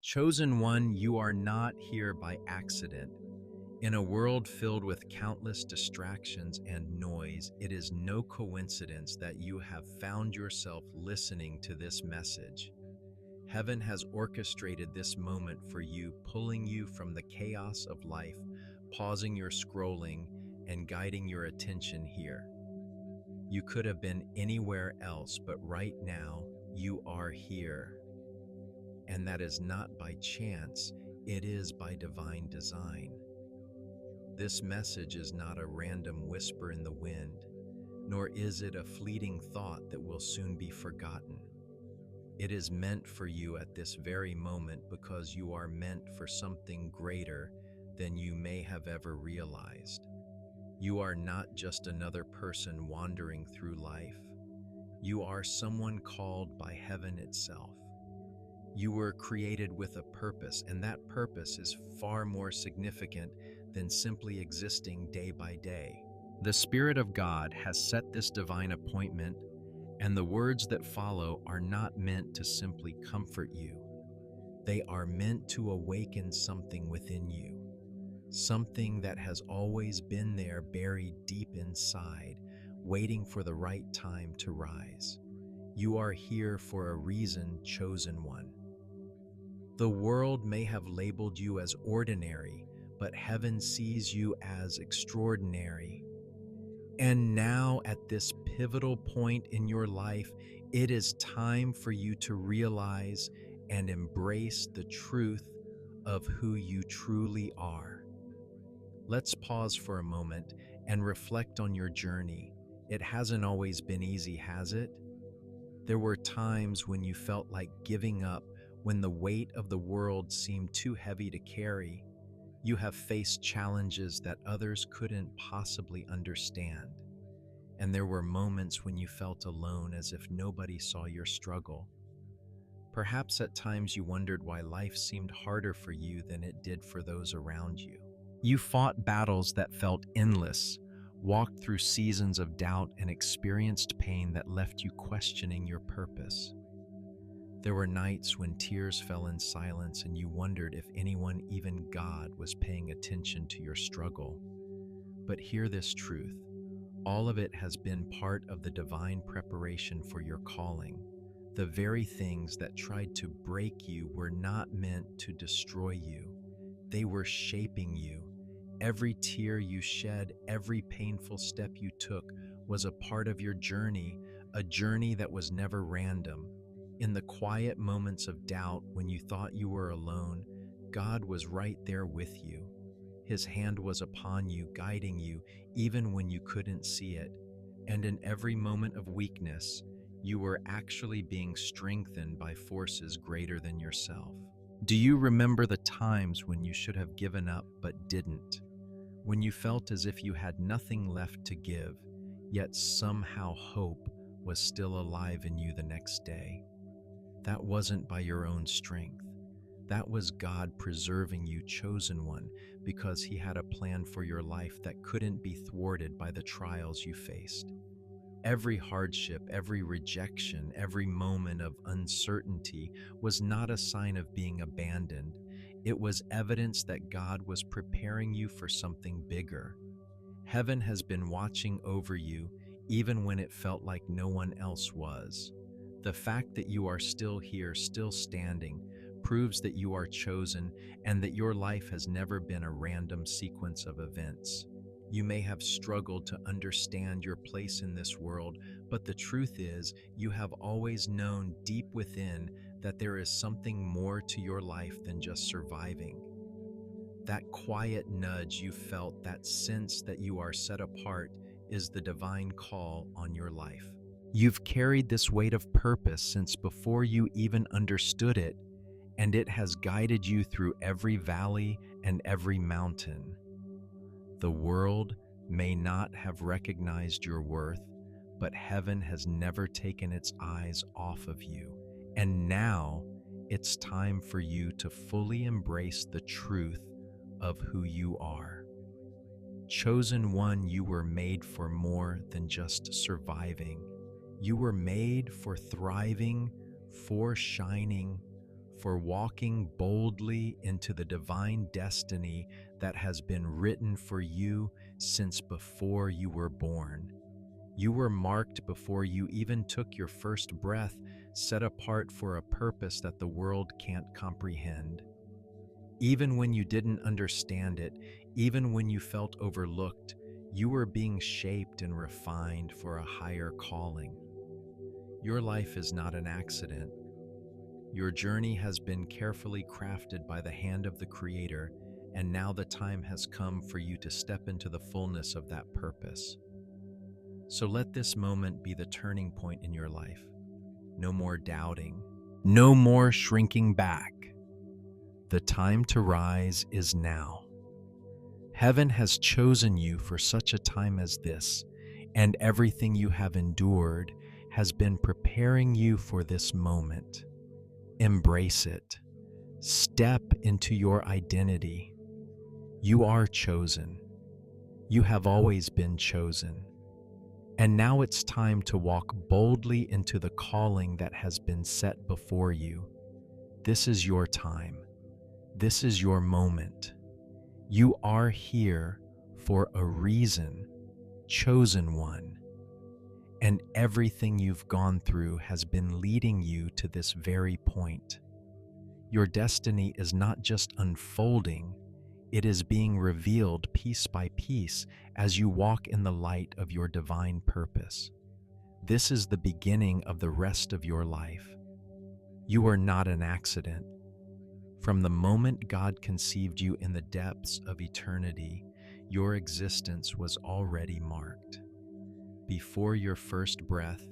Chosen one, you are not here by accident. In a world filled with countless distractions and noise, it is no coincidence that you have found yourself listening to this message. Heaven has orchestrated this moment for you, pulling you from the chaos of life, pausing your scrolling, and guiding your attention here. You could have been anywhere else, but right now, you are here. And that is not by chance, it is by divine design. This message is not a random whisper in the wind, nor is it a fleeting thought that will soon be forgotten. It is meant for you at this very moment because you are meant for something greater than you may have ever realized. You are not just another person wandering through life. You are someone called by heaven itself. You were created with a purpose, and that purpose is far more significant than simply existing day by day. The Spirit of God has set this divine appointment, and the words that follow are not meant to simply comfort you. They are meant to awaken something within you, something that has always been there buried deep inside, waiting for the right time to rise. You are here for a reason, chosen one. The world may have labeled you as ordinary, but heaven sees you as extraordinary. And now, at this pivotal point in your life, it is time for you to realize and embrace the truth of who you truly are. Let's pause for a moment and reflect on your journey. It hasn't always been easy, has it? There were times when you felt like giving up, when the weight of the world seemed too heavy to carry. You have faced challenges that others couldn't possibly understand. And there were moments when you felt alone, as if nobody saw your struggle. Perhaps at times you wondered why life seemed harder for you than it did for those around you. You fought battles that felt endless, walked through seasons of doubt, and experienced pain that left you questioning your purpose. There were nights when tears fell in silence and you wondered if anyone, even God, was paying attention to your struggle. But hear this truth: all of it has been part of the divine preparation for your calling. The very things that tried to break you were not meant to destroy you. They were shaping you. Every tear you shed, every painful step you took was a part of your journey, a journey that was never random. In the quiet moments of doubt, when you thought you were alone, God was right there with you. His hand was upon you, guiding you, even when you couldn't see it. And in every moment of weakness, you were actually being strengthened by forces greater than yourself. Do you remember the times when you should have given up but didn't? When you felt as if you had nothing left to give, yet somehow hope was still alive in you the next day? That wasn't by your own strength. That was God preserving you, chosen one, because He had a plan for your life that couldn't be thwarted by the trials you faced. Every hardship, every rejection, every moment of uncertainty was not a sign of being abandoned. It was evidence that God was preparing you for something bigger. Heaven has been watching over you, even when it felt like no one else was. The fact that you are still here, still standing, proves that you are chosen and that your life has never been a random sequence of events. You may have struggled to understand your place in this world, but the truth is, you have always known deep within that there is something more to your life than just surviving. That quiet nudge you felt, that sense that you are set apart, is the divine call on your life. You've carried this weight of purpose since before you even understood it, and it has guided you through every valley and every mountain. The world may not have recognized your worth, but heaven has never taken its eyes off of you. And now it's time for you to fully embrace the truth of who you are. Chosen one, you were made for more than just surviving. You were made for thriving, for shining, for walking boldly into the divine destiny that has been written for you since before you were born. You were marked before you even took your first breath, set apart for a purpose that the world can't comprehend. Even when you didn't understand it, even when you felt overlooked, you were being shaped and refined for a higher calling. Your life is not an accident. Your journey has been carefully crafted by the hand of the Creator, and now the time has come for you to step into the fullness of that purpose. So let this moment be the turning point in your life. No more doubting, no more shrinking back. The time to rise is now. Heaven has chosen you for such a time as this, and everything you have endured has been preparing you for this moment. Embrace it. Step into your identity. You are chosen. You have always been chosen. And now it's time to walk boldly into the calling that has been set before you. This is your time. This is your moment. You are here for a reason, chosen one. And everything you've gone through has been leading you to this very point. Your destiny is not just unfolding, it is being revealed piece by piece as you walk in the light of your divine purpose. This is the beginning of the rest of your life. You are not an accident. From the moment God conceived you in the depths of eternity, your existence was already marked. Before your first breath,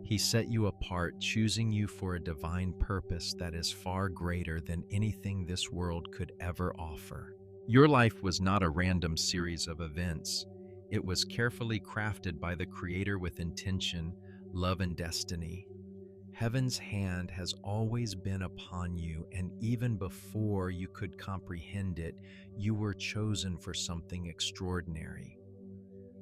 He set you apart, choosing you for a divine purpose that is far greater than anything this world could ever offer. Your life was not a random series of events. It was carefully crafted by the Creator with intention, love, and destiny. Heaven's hand has always been upon you, and even before you could comprehend it, you were chosen for something extraordinary.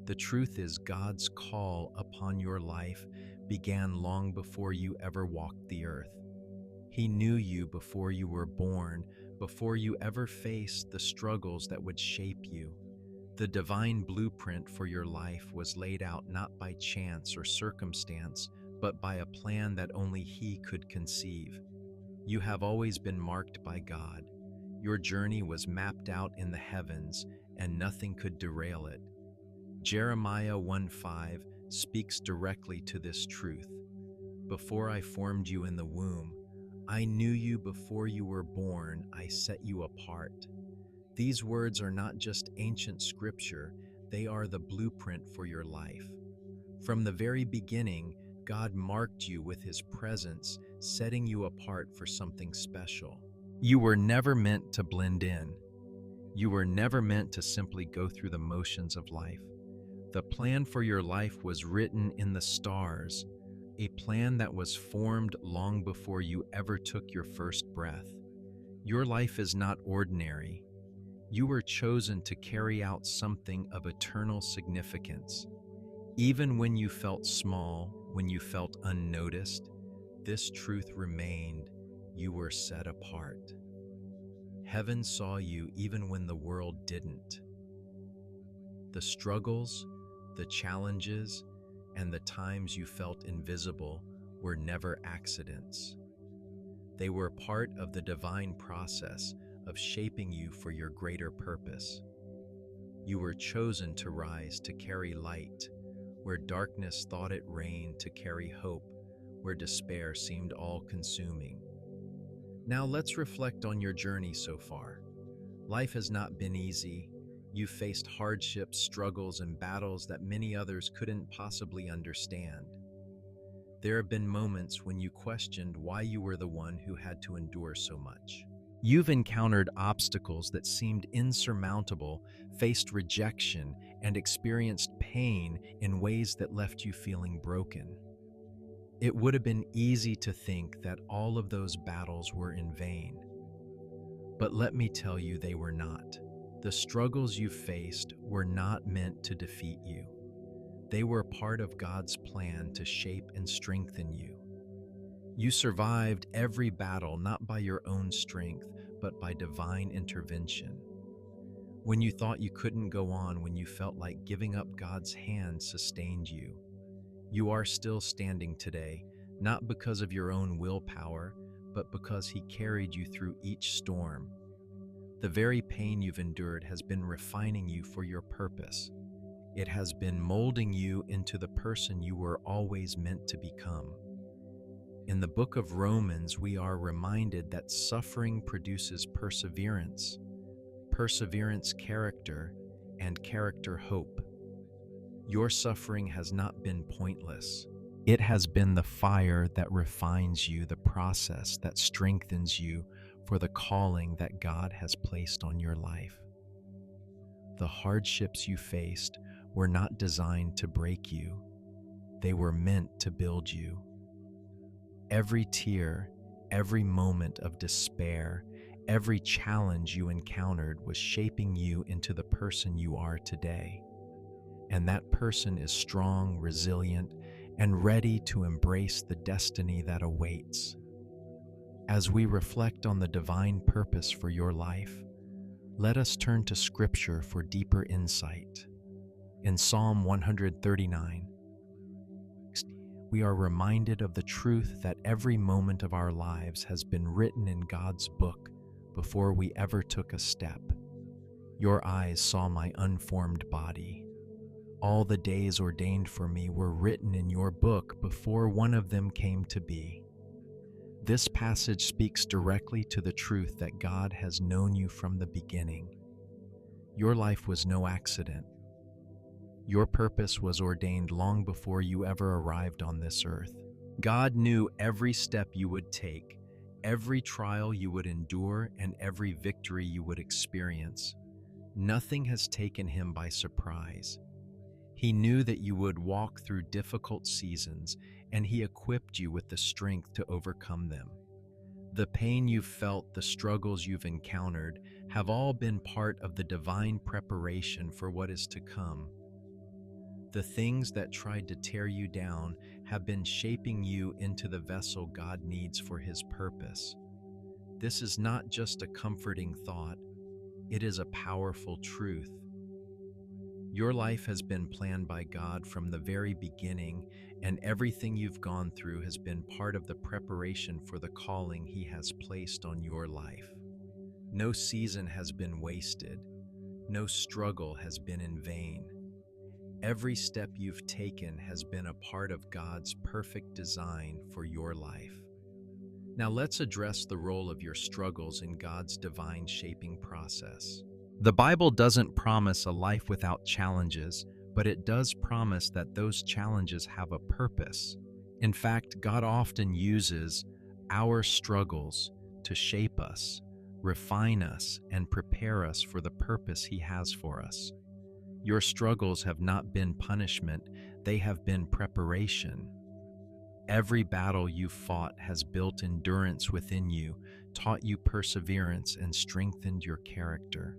The truth is, God's call upon your life began long before you ever walked the earth. He knew you before you were born, before you ever faced the struggles that would shape you. The divine blueprint for your life was laid out not by chance or circumstance, but by a plan that only He could conceive. You have always been marked by God. Your journey was mapped out in the heavens, and nothing could derail it. Jeremiah 1:5 speaks directly to this truth. Before I formed you in the womb, I knew you. Before you were born, I set you apart. These words are not just ancient scripture, they are the blueprint for your life. From the very beginning, God marked you with His presence, setting you apart for something special. You were never meant to blend in. You were never meant to simply go through the motions of life. The plan for your life was written in the stars, a plan that was formed long before you ever took your first breath. Your life is not ordinary. You were chosen to carry out something of eternal significance. Even when you felt small, when you felt unnoticed, this truth remained: you were set apart. Heaven saw you even when the world didn't. The struggles, the challenges, and the times you felt invisible were never accidents. They were part of the divine process of shaping you for your greater purpose. You were chosen to rise, to carry light, where darkness thought it reigned, to carry hope, where despair seemed all-consuming. Now let's reflect on your journey so far. Life has not been easy. You've faced hardships, struggles, and battles that many others couldn't possibly understand. There have been moments when you questioned why you were the one who had to endure so much. You've encountered obstacles that seemed insurmountable, faced rejection, and experienced pain in ways that left you feeling broken. It would have been easy to think that all of those battles were in vain. But let me tell you, they were not. The struggles you faced were not meant to defeat you. They were part of God's plan to shape and strengthen you. You survived every battle not by your own strength, but by divine intervention. When you thought you couldn't go on, when you felt like giving up, God's hand sustained you. You are still standing today, not because of your own willpower, but because He carried you through each storm. The very pain you've endured has been refining you for your purpose. It has been molding you into the person you were always meant to become. In the book of Romans, we are reminded that suffering produces perseverance, perseverance character, and character hope. Your suffering has not been pointless. It has been the fire that refines you, the process that strengthens you for the calling that God has placed on your life. The hardships you faced were not designed to break you. They were meant to build you. Every tear, every moment of despair, every challenge you encountered was shaping you into the person you are today. And that person is strong, resilient, and ready to embrace the destiny that awaits. As we reflect on the divine purpose for your life, let us turn to Scripture for deeper insight. In Psalm 139, we are reminded of the truth that every moment of our lives has been written in God's book before we ever took a step. Your eyes saw my unformed body. All the days ordained for me were written in your book before one of them came to be. This passage speaks directly to the truth that God has known you from the beginning. Your life was no accident. Your purpose was ordained long before you ever arrived on this earth. God knew every step you would take, every trial you would endure, and every victory you would experience. Nothing has taken Him by surprise. He knew that you would walk through difficult seasons, and He equipped you with the strength to overcome them. The pain you've felt, the struggles you've encountered, have all been part of the divine preparation for what is to come. The things that tried to tear you down have been shaping you into the vessel God needs for His purpose. This is not just a comforting thought, it is a powerful truth. Your life has been planned by God from the very beginning, and everything you've gone through has been part of the preparation for the calling He has placed on your life. No season has been wasted. No struggle has been in vain. Every step you've taken has been a part of God's perfect design for your life. Now let's address the role of your struggles in God's divine shaping process. The Bible doesn't promise a life without challenges, but it does promise that those challenges have a purpose. In fact, God often uses our struggles to shape us, refine us, and prepare us for the purpose He has for us. Your struggles have not been punishment, they have been preparation. Every battle you've fought has built endurance within you, taught you perseverance, and strengthened your character.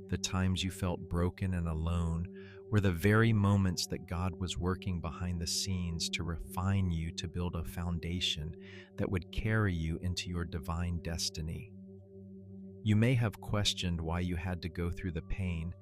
The times you felt broken and alone were the very moments that God was working behind the scenes to refine you, to build a foundation that would carry you into your divine destiny. You may have questioned why you had to go through the pain,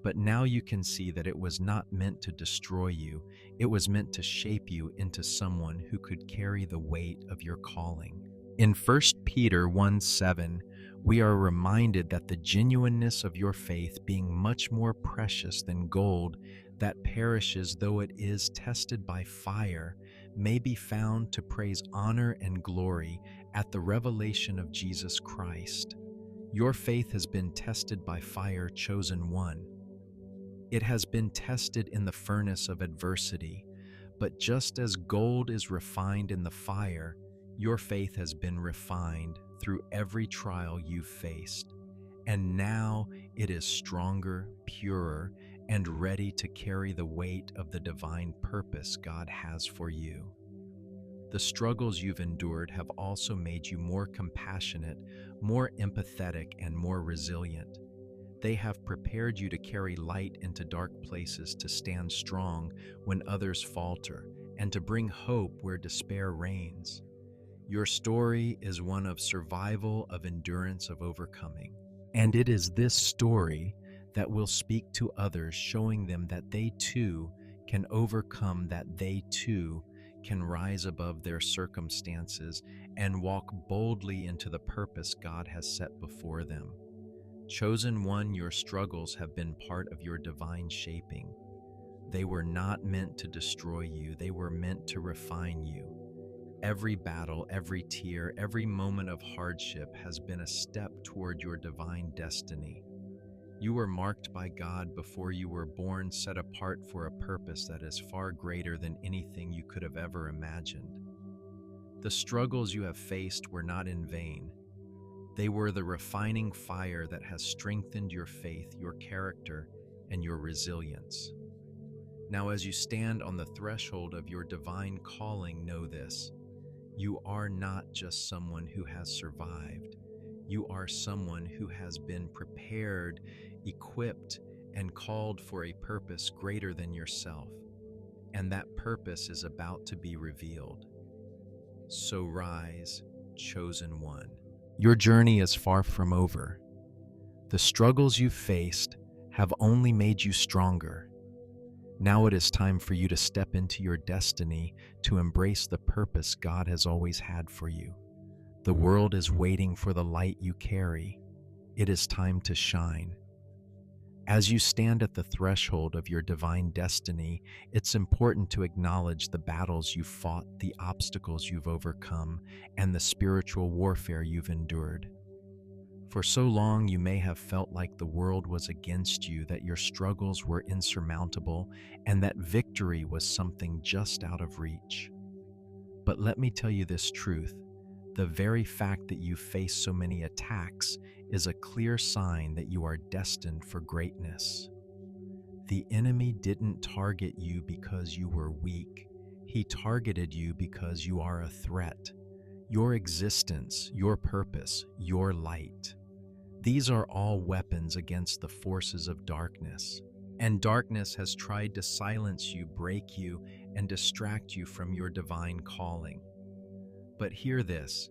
but now you can see that it was not meant to destroy you. It was meant to shape you into someone who could carry the weight of your calling. In 1 Peter 1:7, we are reminded that the genuineness of your faith, being much more precious than gold that perishes though it is tested by fire, may be found to praise, honor, and glory at the revelation of Jesus Christ. Your faith has been tested by fire, chosen one. It has been tested in the furnace of adversity, but just as gold is refined in the fire, your faith has been refined through every trial you've faced, and now it is stronger, purer, and ready to carry the weight of the divine purpose God has for you. The struggles you've endured have also made you more compassionate, more empathetic, and more resilient. They have prepared you to carry light into dark places, to stand strong when others falter, and to bring hope where despair reigns. Your story is one of survival, of endurance, of overcoming. And it is this story that will speak to others, showing them that they too can overcome, that they too can rise above their circumstances and walk boldly into the purpose God has set before them. Chosen one, your struggles have been part of your divine shaping. They were not meant to destroy you, they were meant to refine you. Every battle, every tear, every moment of hardship has been a step toward your divine destiny. You were marked by God before you were born, set apart for a purpose that is far greater than anything you could have ever imagined. The struggles you have faced were not in vain. They were the refining fire that has strengthened your faith, your character, and your resilience. Now, as you stand on the threshold of your divine calling, know this: you are not just someone who has survived. You are someone who has been prepared, equipped, and called for a purpose greater than yourself. And that purpose is about to be revealed. So rise, chosen one. Your journey is far from over. The struggles you faced have only made you stronger. Now it is time for you to step into your destiny, to embrace the purpose God has always had for you. The world is waiting for the light you carry. It is time to shine. As you stand at the threshold of your divine destiny, it's important to acknowledge the battles you've fought, the obstacles you've overcome, and the spiritual warfare you've endured. For so long, you may have felt like the world was against you, that your struggles were insurmountable, and that victory was something just out of reach. But let me tell you this truth: the very fact that you face so many attacks is a clear sign that you are destined for greatness. The enemy didn't target you because you were weak. He targeted you because you are a threat. Your existence, your purpose, your light. These are all weapons against the forces of darkness. And darkness has tried to silence you, break you, and distract you from your divine calling. But hear this: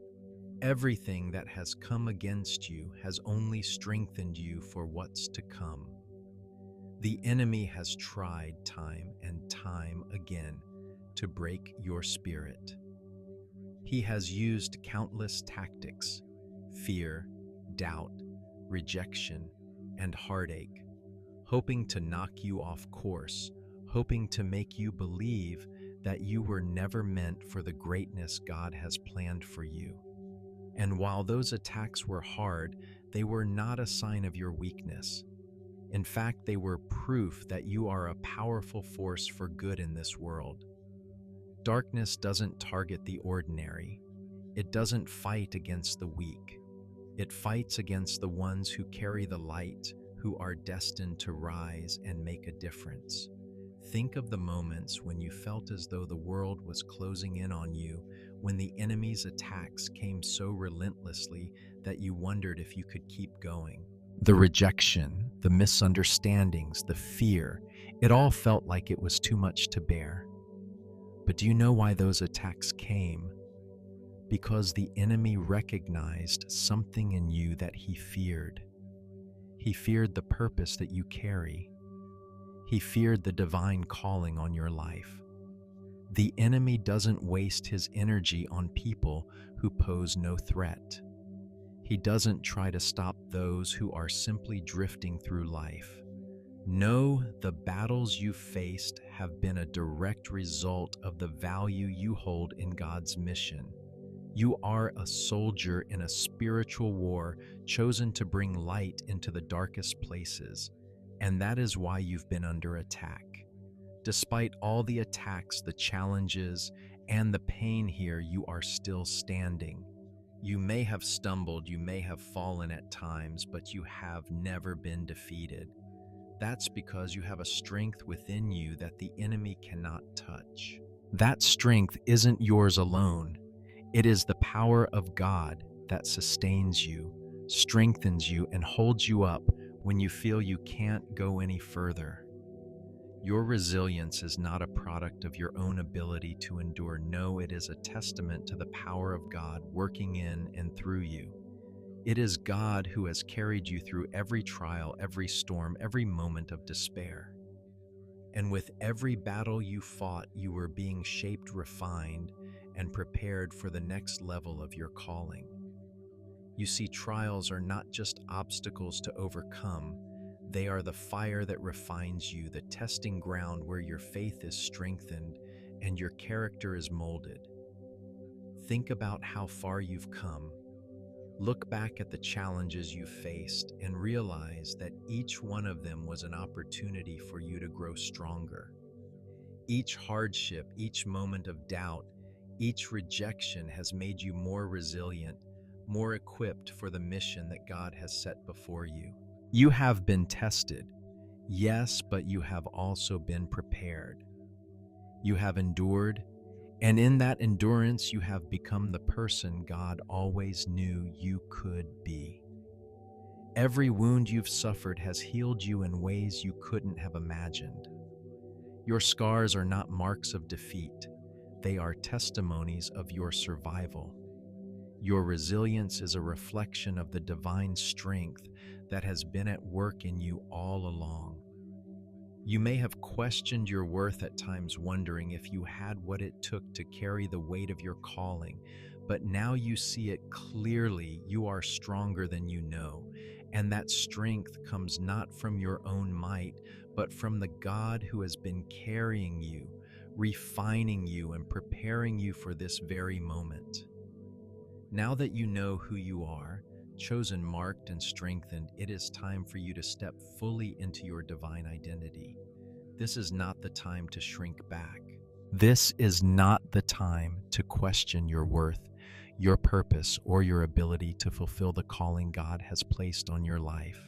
everything that has come against you has only strengthened you for what's to come. The enemy has tried time and time again to break your spirit. He has used countless tactics: fear, doubt, rejection, and heartache, hoping to knock you off course, hoping to make you believe that you were never meant for the greatness God has planned for you. And while those attacks were hard, they were not a sign of your weakness. In fact, they were proof that you are a powerful force for good in this world. Darkness doesn't target the ordinary. It doesn't fight against the weak. It fights against the ones who carry the light, who are destined to rise and make a difference. Think of the moments when you felt as though the world was closing in on you, when the enemy's attacks came so relentlessly that you wondered if you could keep going. The rejection, the misunderstandings, the fear, it all felt like it was too much to bear. But do you know why those attacks came? Because the enemy recognized something in you that he feared. He feared the purpose that you carry. He feared the divine calling on your life. The enemy doesn't waste his energy on people who pose no threat. He doesn't try to stop those who are simply drifting through life. No, the battles you faced have been a direct result of the value you hold in God's mission. You are a soldier in a spiritual war, chosen to bring light into the darkest places, and that is why you've been under attack. Despite all the attacks, the challenges, and the pain here, you are still standing. You may have stumbled, you may have fallen at times, but you have never been defeated. That's because you have a strength within you that the enemy cannot touch. That strength isn't yours alone. It is the power of God that sustains you, strengthens you, and holds you up when you feel you can't go any further. Your resilience is not a product of your own ability to endure. No, it is a testament to the power of God working in and through you. It is God who has carried you through every trial, every storm, every moment of despair. And with every battle you fought, you were being shaped, refined, and prepared for the next level of your calling. You see, trials are not just obstacles to overcome, they are the fire that refines you, the testing ground where your faith is strengthened and your character is molded. Think about how far you've come. Look back at the challenges you faced and realize that each one of them was an opportunity for you to grow stronger. Each hardship, each moment of doubt, each rejection has made you more resilient, more equipped for the mission that God has set before you. You have been tested, yes, but you have also been prepared. You have endured, and in that endurance, you have become the person God always knew you could be. Every wound you've suffered has healed you in ways you couldn't have imagined. Your scars are not marks of defeat, they are testimonies of your survival. Your resilience is a reflection of the divine strength that has been at work in you all along. You may have questioned your worth at times, wondering if you had what it took to carry the weight of your calling, but now you see it clearly. You are stronger than you know, and that strength comes not from your own might, but from the God who has been carrying you, refining you, and preparing you for this very moment. Now that you know who you are, chosen, marked, and strengthened, it is time for you to step fully into your divine identity. This is not the time to shrink back. This is not the time to question your worth, your purpose, or your ability to fulfill the calling God has placed on your life.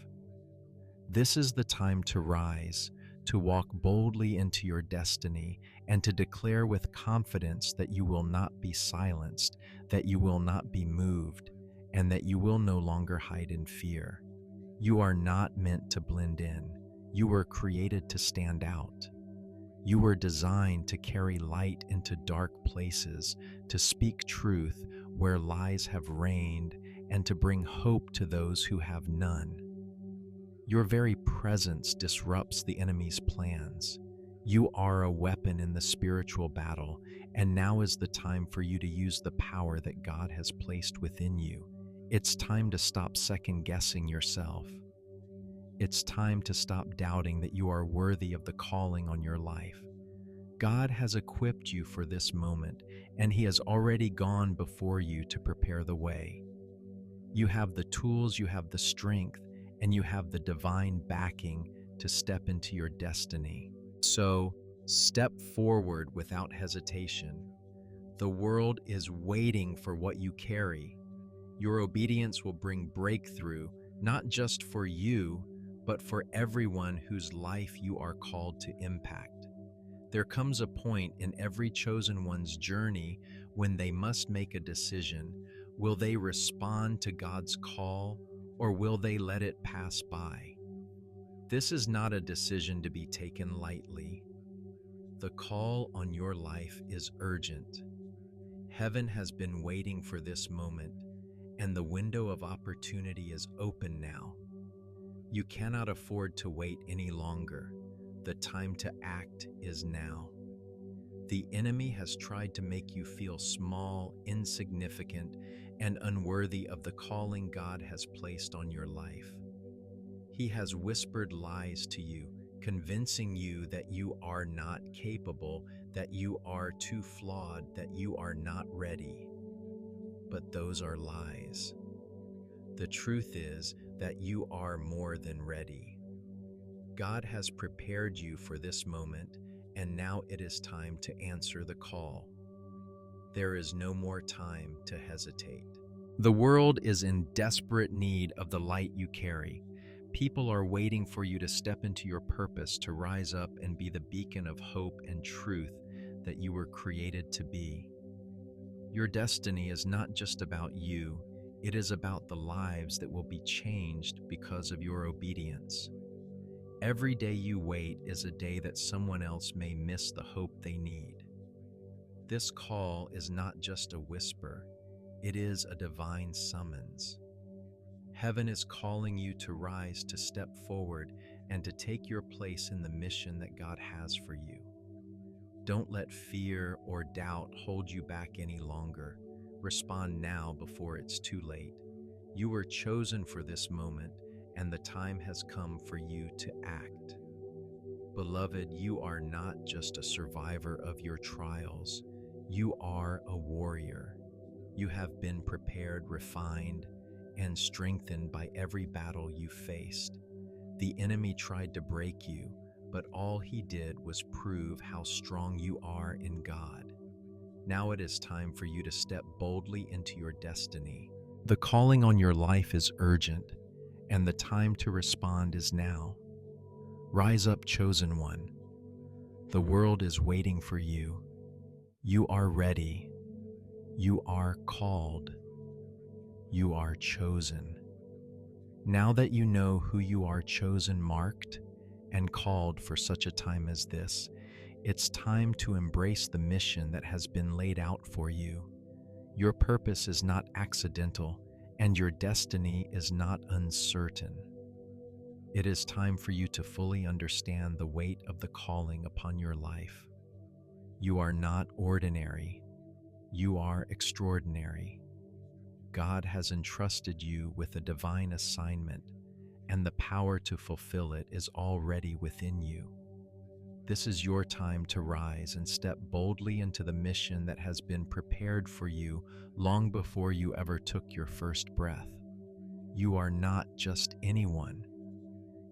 This is the time to rise, to walk boldly into your destiny, and to declare with confidence that you will not be silenced, that you will not be moved, and that you will no longer hide in fear. You are not meant to blend in. You were created to stand out. You were designed to carry light into dark places, to speak truth where lies have reigned, and to bring hope to those who have none. Your very presence disrupts the enemy's plans. You are a weapon in the spiritual battle, and now is the time for you to use the power that God has placed within you. It's time to stop second-guessing yourself. It's time to stop doubting that you are worthy of the calling on your life. God has equipped you for this moment, and He has already gone before you to prepare the way. You have the tools, you have the strength, and you have the divine backing to step into your destiny. So, step forward without hesitation. The world is waiting for what you carry. Your obedience will bring breakthrough, not just for you, but for everyone whose life you are called to impact. There comes a point in every chosen one's journey when they must make a decision. Will they respond to God's call, or will they let it pass by? This is not a decision to be taken lightly. The call on your life is urgent. Heaven has been waiting for this moment, and the window of opportunity is open now. You cannot afford to wait any longer. The time to act is now. The enemy has tried to make you feel small, insignificant, and unworthy of the calling God has placed on your life. He has whispered lies to you, convincing you that you are not capable, that you are too flawed, that you are not ready. But those are lies. The truth is that you are more than ready. God has prepared you for this moment, and now it is time to answer the call. There is no more time to hesitate. The world is in desperate need of the light you carry. People are waiting for you to step into your purpose, to rise up and be the beacon of hope and truth that you were created to be. Your destiny is not just about you, it is about the lives that will be changed because of your obedience. Every day you wait is a day that someone else may miss the hope they need. This call is not just a whisper, it is a divine summons. Heaven is calling you to rise, to step forward, and to take your place in the mission that God has for you. Don't let fear or doubt hold you back any longer. Respond now before it's too late. You were chosen for this moment, and the time has come for you to act. Beloved, you are not just a survivor of your trials, you are a warrior. You have been prepared, refined, and strengthened by every battle you faced. The enemy tried to break you, but all he did was prove how strong you are in God. Now it is time for you to step boldly into your destiny. The calling on your life is urgent, and the time to respond is now. Rise up, chosen one. The world is waiting for you. You are ready. You are called. You are chosen. Now that you know who you are, chosen, marked, and called for such a time as this, it's time to embrace the mission that has been laid out for you. Your purpose is not accidental, and your destiny is not uncertain. It is time for you to fully understand the weight of the calling upon your life. You are not ordinary. You are extraordinary. God has entrusted you with a divine assignment, and the power to fulfill it is already within you. This is your time to rise and step boldly into the mission that has been prepared for you long before you ever took your first breath. You are not just anyone.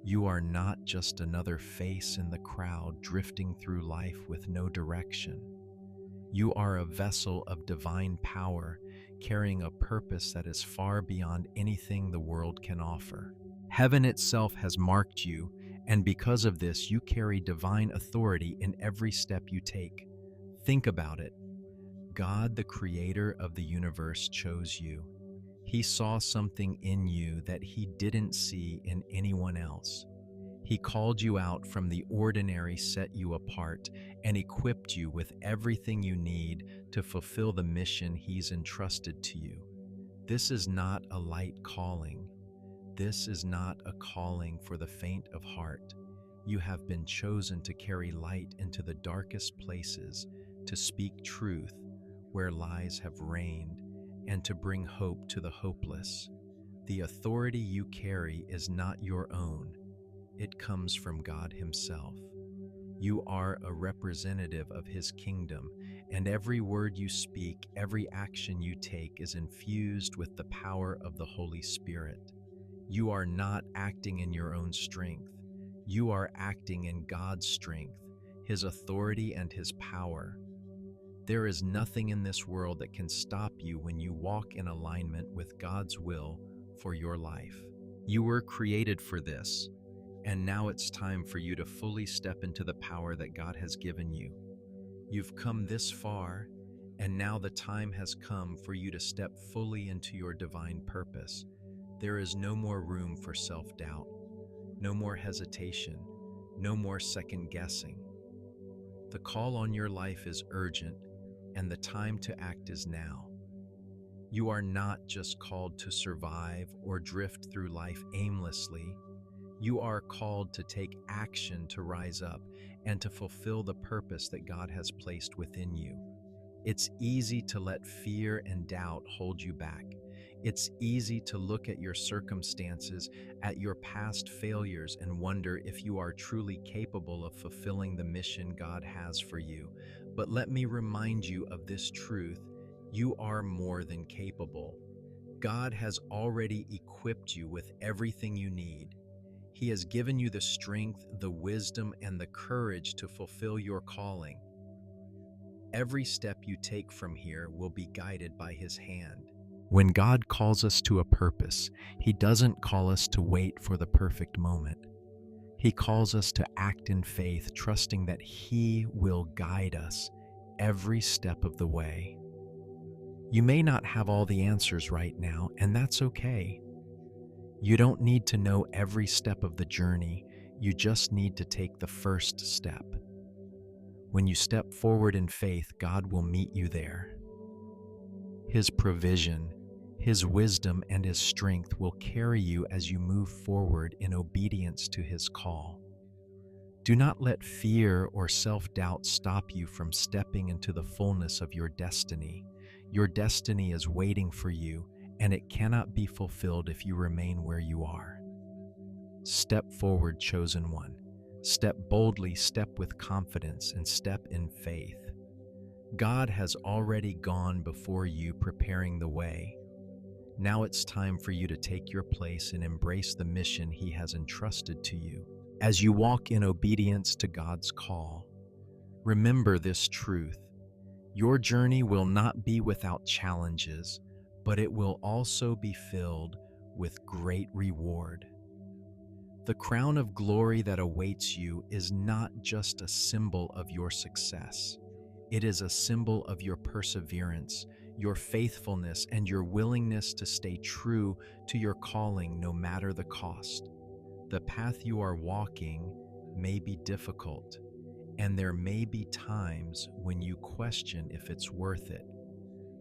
You are not just another face in the crowd drifting through life with no direction. You are a vessel of divine power, carrying a purpose that is far beyond anything the world can offer. Heaven itself has marked you, and because of this, you carry divine authority in every step you take. Think about it. God, the creator of the universe, chose you. He saw something in you that he didn't see in anyone else. He called you out from the ordinary, set you apart, and equipped you with everything you need to fulfill the mission he's entrusted to you. This is not a light calling. This is not a calling for the faint of heart. You have been chosen to carry light into the darkest places, to speak truth where lies have reigned, and to bring hope to the hopeless. The authority you carry is not your own. It comes from God Himself. You are a representative of His kingdom, and every word you speak, every action you take is infused with the power of the Holy Spirit. You are not acting in your own strength. You are acting in God's strength, His authority, and His power. There is nothing in this world that can stop you when you walk in alignment with God's will for your life. You were created for this, and now it's time for you to fully step into the power that God has given you. You've come this far, and now the time has come for you to step fully into your divine purpose. There is no more room for self-doubt, no more hesitation, no more second-guessing. The call on your life is urgent, and the time to act is now. You are not just called to survive or drift through life aimlessly. You are called to take action, to rise up, and to fulfill the purpose that God has placed within you. It's easy to let fear and doubt hold you back. It's easy to look at your circumstances, at your past failures, and wonder if you are truly capable of fulfilling the mission God has for you. But let me remind you of this truth: you are more than capable. God has already equipped you with everything you need. He has given you the strength, the wisdom, and the courage to fulfill your calling. Every step you take from here will be guided by His hand. When God calls us to a purpose, He doesn't call us to wait for the perfect moment. He calls us to act in faith, trusting that He will guide us every step of the way. You may not have all the answers right now, and that's okay. You don't need to know every step of the journey. You just need to take the first step. When you step forward in faith, God will meet you there. His provision, His wisdom, and His strength will carry you as you move forward in obedience to His call. Do not let fear or self-doubt stop you from stepping into the fullness of your destiny. Your destiny is waiting for you, and it cannot be fulfilled if you remain where you are. Step forward, chosen one. Step boldly, step with confidence, and step in faith. God has already gone before you, preparing the way. Now it's time for you to take your place and embrace the mission He has entrusted to you. As you walk in obedience to God's call, remember this truth. Your journey will not be without challenges, but it will also be filled with great reward. The crown of glory that awaits you is not just a symbol of your success. It is a symbol of your perseverance, your faithfulness, and your willingness to stay true to your calling no matter the cost. The path you are walking may be difficult, and there may be times when you question if it's worth it.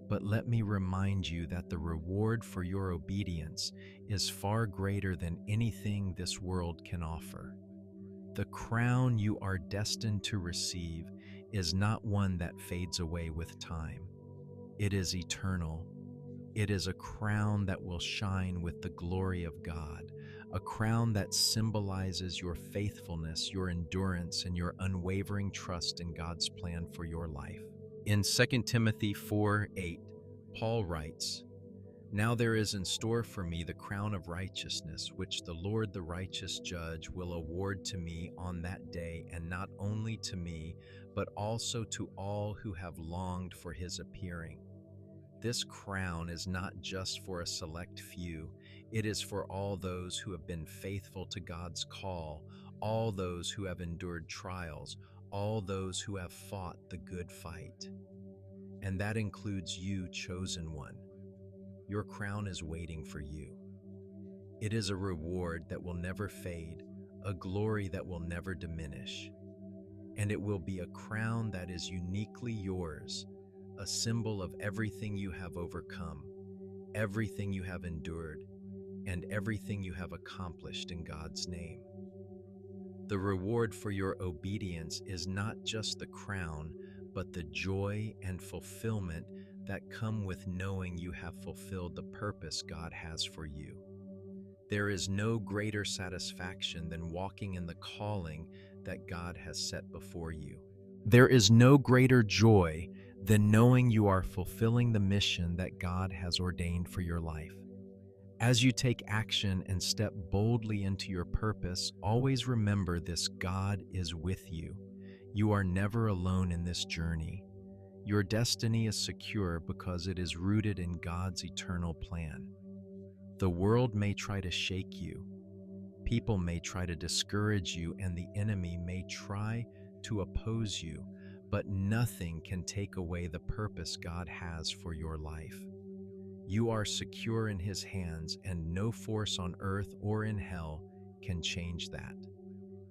But let me remind you that the reward for your obedience is far greater than anything this world can offer. The crown you are destined to receive is not one that fades away with time. It is eternal. It is a crown that will shine with the glory of God, a crown that symbolizes your faithfulness, your endurance, and your unwavering trust in God's plan for your life. In 2 Timothy 4:8, Paul writes, "Now there is in store for me the crown of righteousness, which the Lord, the righteous judge, will award to me on that day, and not only to me, but also to all who have longed for His appearing." This crown is not just for a select few. It is for all those who have been faithful to God's call, all those who have endured trials, all those who have fought the good fight. And that includes you, chosen one. Your crown is waiting for you. It is a reward that will never fade, a glory that will never diminish. And it will be a crown that is uniquely yours, a symbol of everything you have overcome, everything you have endured, and everything you have accomplished in God's name. The reward for your obedience is not just the crown, but the joy and fulfillment that come with knowing you have fulfilled the purpose God has for you. There is no greater satisfaction than walking in the calling that God has set before you. There is no greater joy than knowing you are fulfilling the mission that God has ordained for your life. As you take action and step boldly into your purpose, always remember this: God is with you. You are never alone in this journey. Your destiny is secure because it is rooted in God's eternal plan. The world may try to shake you. People may try to discourage you, and the enemy may try to oppose you, but nothing can take away the purpose God has for your life. You are secure in His hands, and no force on earth or in hell can change that.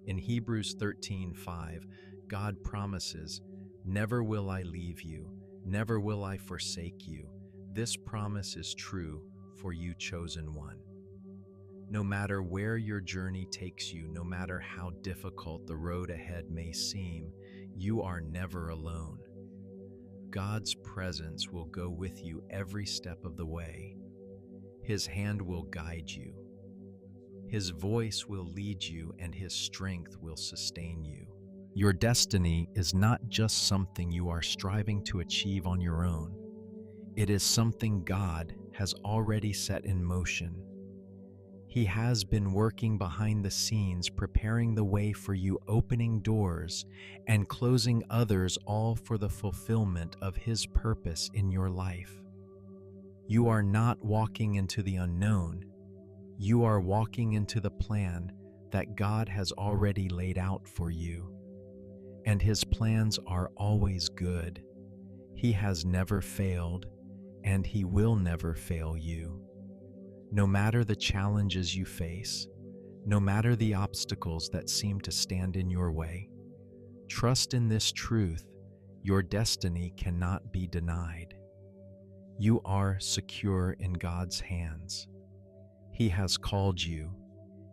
In Hebrews 13:5, God promises, "Never will I leave you, never will I forsake you." This promise is true for you, chosen one. No matter where your journey takes you, no matter how difficult the road ahead may seem, you are never alone. God's presence will go with you every step of the way. His hand will guide you. His voice will lead you, and His strength will sustain you. Your destiny is not just something you are striving to achieve on your own. It is something God has already set in motion. He has been working behind the scenes, preparing the way for you, opening doors and closing others, all for the fulfillment of His purpose in your life. You are not walking into the unknown. You are walking into the plan that God has already laid out for you. And His plans are always good. He has never failed, and He will never fail you. No matter the challenges you face, No matter the obstacles that seem to stand in your way, trust in this truth: your destiny cannot be denied. You are secure in God's hands. He has called you,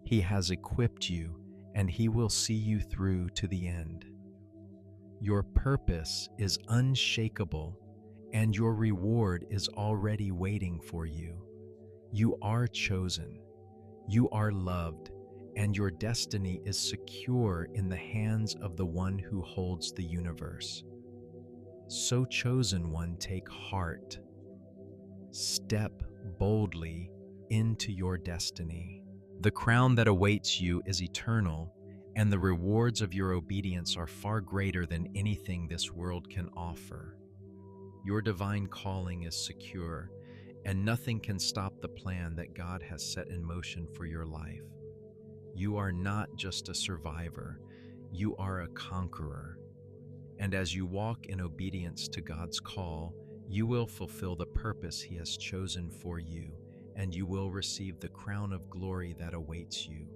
He has equipped you, and He will see you through to the end. Your purpose is unshakable, and your reward is already waiting for you. You are chosen, you are loved, and your destiny is secure in the hands of the one who holds the universe. So, chosen one, take heart. Step boldly into your destiny. The crown that awaits you is eternal, and the rewards of your obedience are far greater than anything this world can offer. Your divine calling is secure, and nothing can stop the plan that God has set in motion for your life. You are not just a survivor, you are a conqueror. And as you walk in obedience to God's call, you will fulfill the purpose He has chosen for you, and you will receive the crown of glory that awaits you.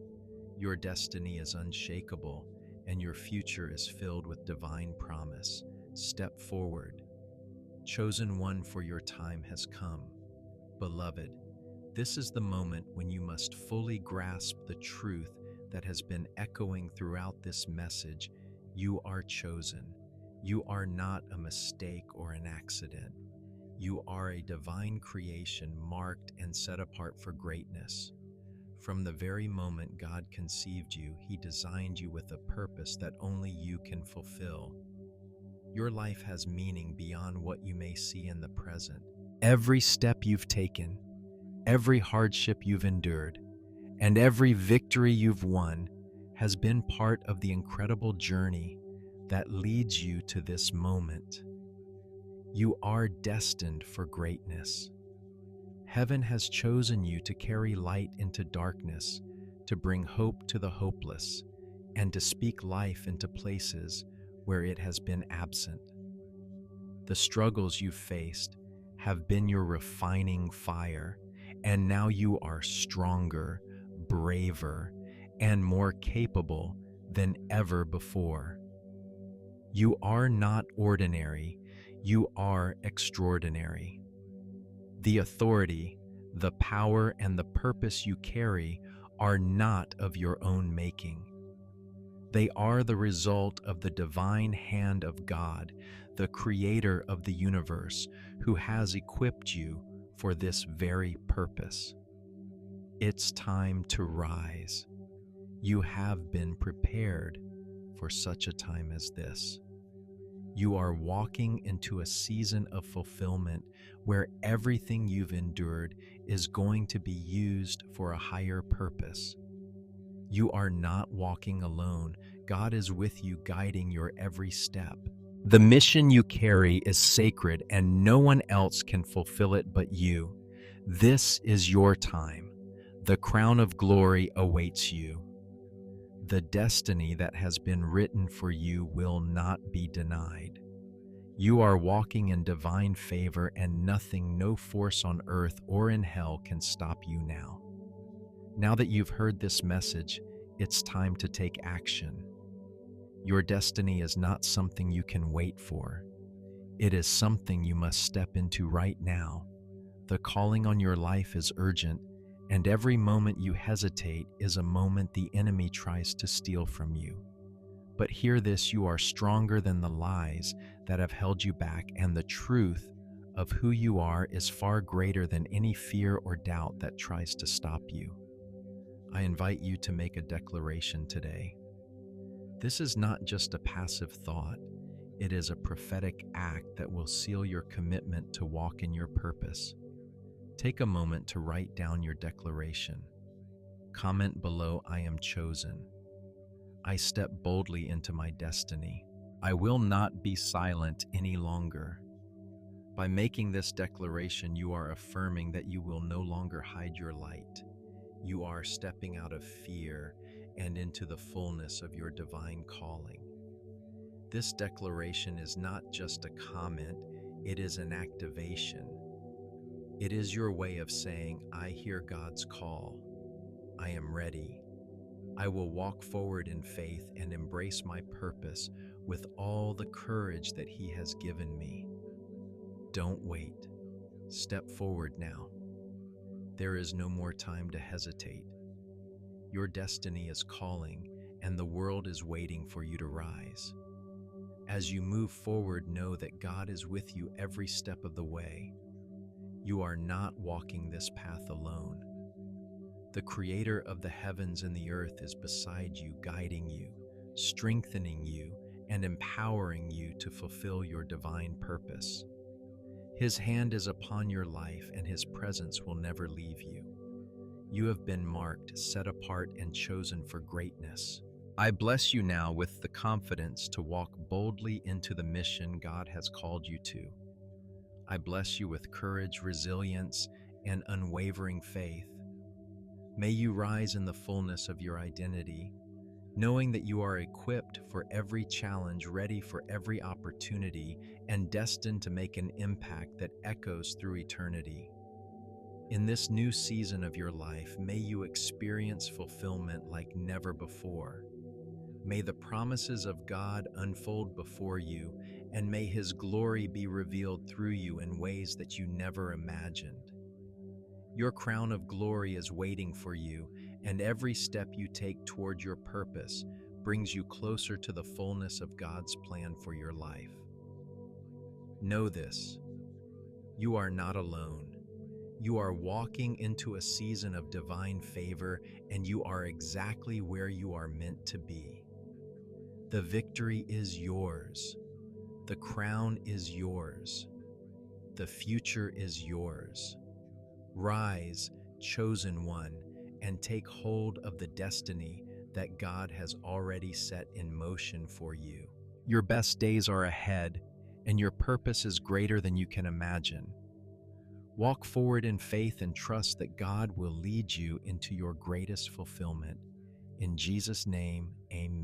Your destiny is unshakable, and your future is filled with divine promise. Step forward. Chosen one, for your time has come. Beloved, this is the moment when you must fully grasp the truth that has been echoing throughout this message. You are chosen. You are not a mistake or an accident. You are a divine creation marked and set apart for greatness. From the very moment God conceived you, He designed you with a purpose that only you can fulfill. Your life has meaning beyond what you may see in the present. Every step you've taken, every hardship you've endured, and every victory you've won has been part of the incredible journey that leads you to this moment. You are destined for greatness. Heaven has chosen you to carry light into darkness, to bring hope to the hopeless, and to speak life into places where it has been absent. The struggles you've faced have been your refining fire, and now you are stronger, braver, and more capable than ever before. You are not ordinary, you are extraordinary. The authority, the power, and the purpose you carry are not of your own making. They are the result of the divine hand of God, the creator of the universe, who has equipped you for this very purpose. It's time to rise. You have been prepared for such a time as this. You are walking into a season of fulfillment where everything you've endured is going to be used for a higher purpose. You are not walking alone. God is with you, guiding your every step. The mission you carry is sacred, and no one else can fulfill it but you. This is your time. The crown of glory awaits you. The destiny that has been written for you will not be denied. You are walking in divine favor, and nothing, no force on earth or in hell can stop you now. Now that you've heard this message, it's time to take action. Your destiny is not something you can wait for. It is something you must step into right now. The calling on your life is urgent, and every moment you hesitate is a moment the enemy tries to steal from you. But hear this: you are stronger than the lies that have held you back, and the truth of who you are is far greater than any fear or doubt that tries to stop you. I invite you to make a declaration today. This is not just a passive thought, it is a prophetic act that will seal your commitment to walk in your purpose. Take a moment to write down your declaration. Comment below: I am chosen. I step boldly into my destiny. I will not be silent any longer. By making this declaration, you are affirming that you will no longer hide your light. You are stepping out of fear and into the fullness of your divine calling. This declaration is not just a comment, it is an activation. It is your way of saying, I hear God's call. I am ready. I will walk forward in faith and embrace my purpose with all the courage that He has given me. Don't wait. Step forward now. There is no more time to hesitate. Your destiny is calling, and the world is waiting for you to rise. As you move forward, know that God is with you every step of the way. You are not walking this path alone. The Creator of the heavens and the earth is beside you, guiding you, strengthening you, and empowering you to fulfill your divine purpose. His hand is upon your life, and His presence will never leave you. You have been marked, set apart, and chosen for greatness. I bless you now with the confidence to walk boldly into the mission God has called you to. I bless you with courage, resilience, and unwavering faith. May you rise in the fullness of your identity, knowing that you are equipped for every challenge, ready for every opportunity, and destined to make an impact that echoes through eternity. In this new season of your life, may you experience fulfillment like never before. May the promises of God unfold before you, and may His glory be revealed through you in ways that you never imagined. Your crown of glory is waiting for you, and every step you take toward your purpose brings you closer to the fullness of God's plan for your life. Know this: you are not alone. You are walking into a season of divine favor, and you are exactly where you are meant to be. The victory is yours. The crown is yours. The future is yours. Rise, chosen one, and take hold of the destiny that God has already set in motion for you. Your best days are ahead, and your purpose is greater than you can imagine. Walk forward in faith and trust that God will lead you into your greatest fulfillment. In Jesus' name, amen.